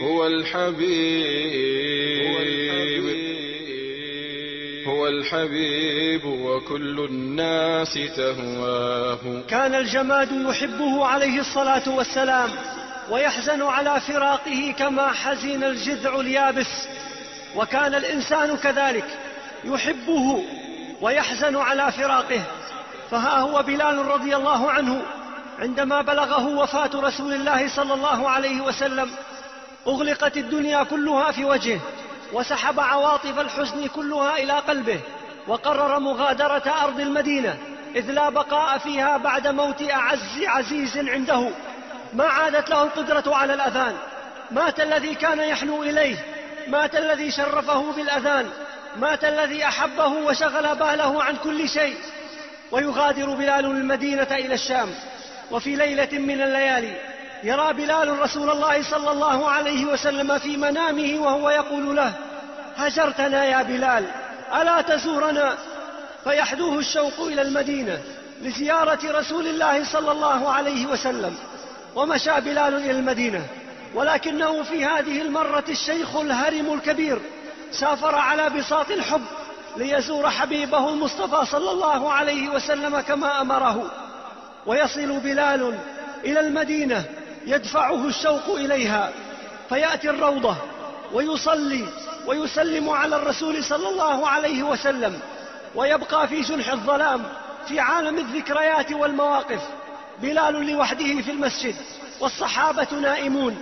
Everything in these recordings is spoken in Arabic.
هو الحبيب وكل الناس تهواه. كان الجماد يحبه عليه الصلاة والسلام ويحزن على فراقه كما حزن الجذع اليابس، وكان الإنسان كذلك يحبه ويحزن على فراقه. فها هو بلال رضي الله عنه عندما بلغه وفاة رسول الله صلى الله عليه وسلم أغلقت الدنيا كلها في وجهه، وسحب عواطف الحزن كلها إلى قلبه، وقرر مغادرة أرض المدينة إذ لا بقاء فيها بعد موت أعز عزيز عنده. ما عادت له القدرة على الأذان، مات الذي كان يحنو إليه، مات الذي شرفه بالأذان، مات الذي أحبه وشغل باله عن كل شيء. ويغادر بلال المدينة إلى الشام، وفي ليلة من الليالي يرى بلال رسول الله صلى الله عليه وسلم في منامه وهو يقول له: هجرتنا يا بلال، ألا تزورنا؟ فيحدوه الشوق إلى المدينة لزيارة رسول الله صلى الله عليه وسلم. ومشى بلال إلى المدينة، ولكنه في هذه المرة الشيخ الهرم الكبير سافر على بساط الحب ليزور حبيبه المصطفى صلى الله عليه وسلم كما أمره. ويصل بلال إلى المدينة يدفعه الشوق إليها، فيأتي الروضة ويصلي ويسلم على الرسول صلى الله عليه وسلم، ويبقى في جنح الظلام في عالم الذكريات والمواقف. بلال لوحده في المسجد والصحابة نائمون.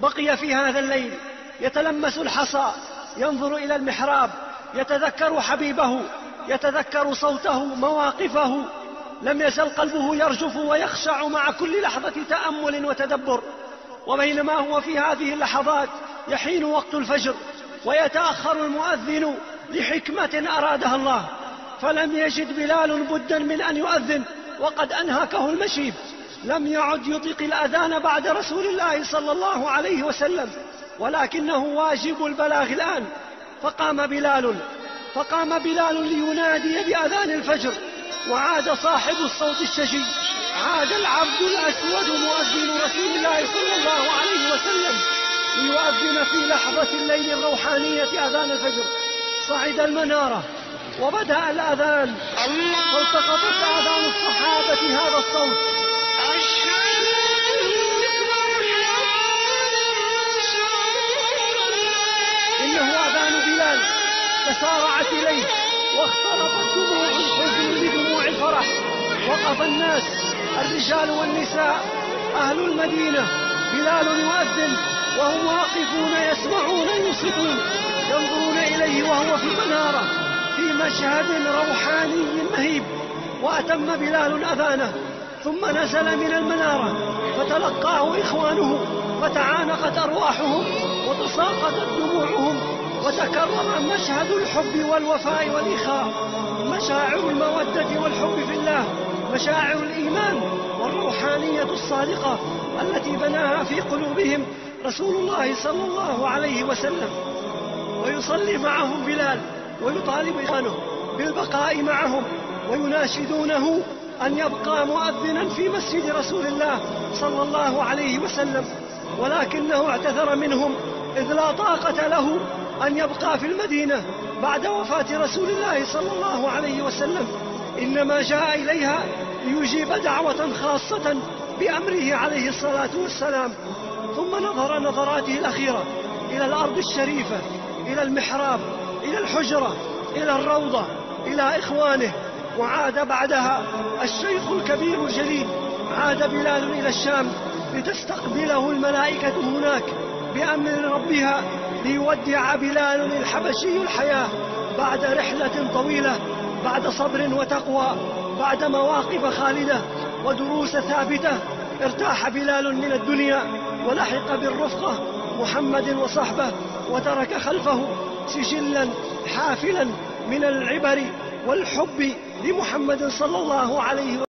بقي في هذا الليل يتلمس الحصى، ينظر إلى المحراب، يتذكر حبيبه، يتذكر صوته، مواقفه. لم يزل قلبه يرجف ويخشع مع كل لحظة تأمل وتدبر. وبينما هو في هذه اللحظات يحين وقت الفجر ويتأخر المؤذن لحكمة أرادها الله، فلم يجد بلال بدا من أن يؤذن وقد أنهكه المشيب. لم يعد يطيق الأذان بعد رسول الله صلى الله عليه وسلم، ولكنه واجب البلاغ الآن. فقام بلال لينادي بأذان الفجر، وعاد صاحب الصوت الشجي، عاد العبد الأسود مؤذن رسول الله صلى الله عليه وسلم ليؤذن في لحظة الليل الروحانية أذان الفجر. صعد المنارة وبدأ الأذان، فالتقطت آذان الصحابة هذا الصوت. إنه أذان بلال، فسارعت إليه واختلطت دموع الحزن بدموع الفرح. وقف الناس، الرجال والنساء، أهل المدينة. بلال يؤذن وهم واقفون يسمعون ينصتون، ينظرون إليه وهو في منارة في مشهد روحاني مهيب. وأتم بلال أذانه، ثم نزل من المنارة فتلقاه إخوانه، فتعانقت أرواحهم وتساقطت دموعهم، وتكرر مشهد الحب والوفاء والإخاء، مشاعر المودة والحب في الله، مشاعر الإيمان والروحانية الصادقة التي بناها في قلوبهم رسول الله صلى الله عليه وسلم. ويصلي معهم بلال ويطالب إخوانه بالبقاء معهم، ويناشدونه أن يبقى مؤذنا في مسجد رسول الله صلى الله عليه وسلم، ولكنه اعتذر منهم إذ لا طاقة له أن يبقى في المدينة بعد وفاة رسول الله صلى الله عليه وسلم، إنما جاء إليها ليجيب دعوة خاصة بأمره عليه الصلاة والسلام. ثم نظر نظراته الأخيرة إلى الأرض الشريفة، إلى المحراب، إلى الحجرة، إلى الروضة، إلى إخوانه، وعاد بعدها الشيخ الكبير الجليل. عاد بلال إلى الشام لتستقبله الملائكة هناك بأمر ربها، ليودع بلال الحبشي الحياة بعد رحلة طويلة، بعد صبر وتقوى، بعد مواقف خالدة ودروس ثابتة. ارتاح بلال من الدنيا ولحق بالرفقة محمد وصحبه، وترك خلفه سجلا حافلا من العبر والحب لمحمد صلى الله عليه وسلم.